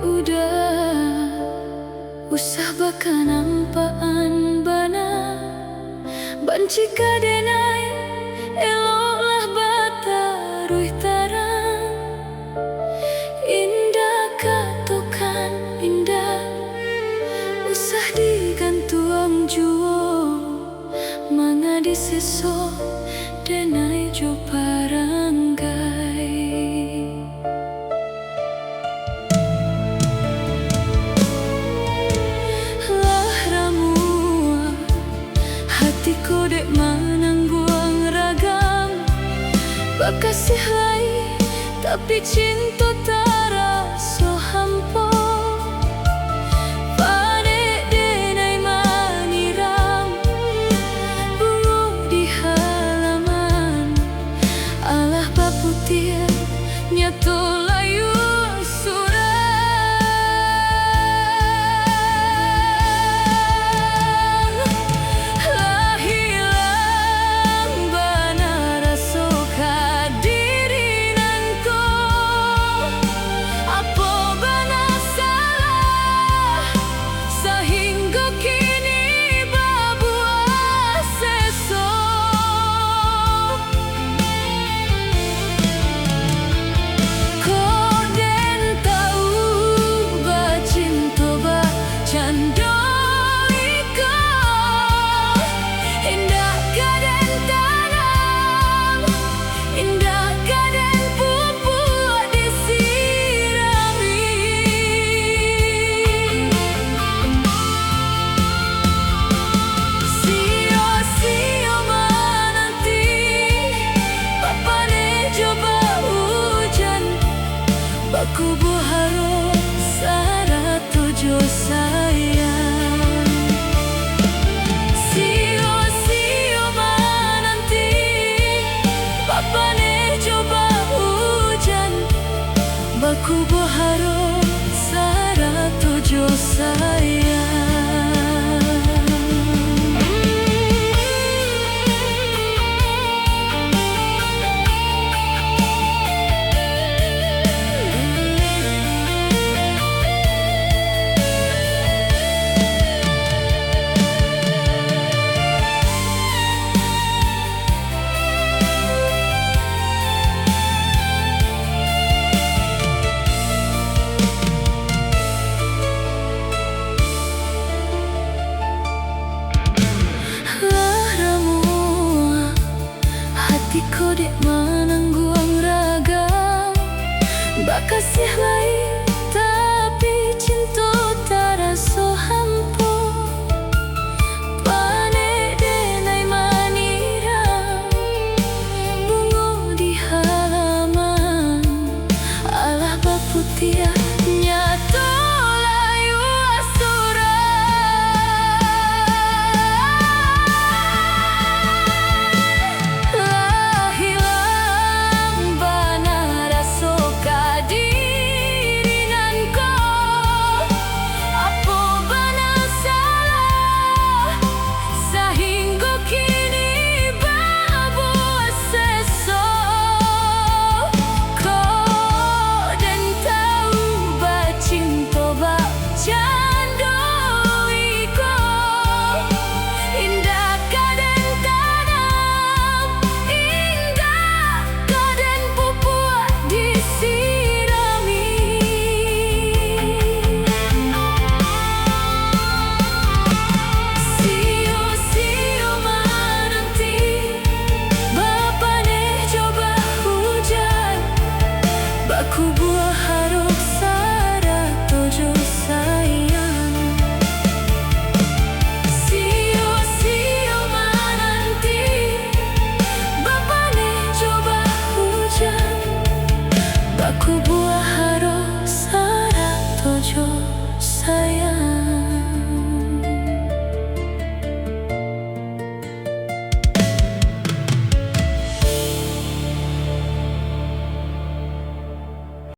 udah usah baka nampaan bana banci kadenai eloklah bataruh tarang indah katokan indah usah digantuang juo mangadi seso denai jo baranggai lah ramua hatiku dek manangguang ragam bakasih lai tapi cinta taraso hampo nyato layu surang lah hilang bana raso kadirinanku apa bana salah sehingga kini babuah seso aku berharap syarat tujuh sayang sio menanti papa ne coba hujan baku berharap syarat tujuh sayang hatiku dek manangguang ragam bakasih lai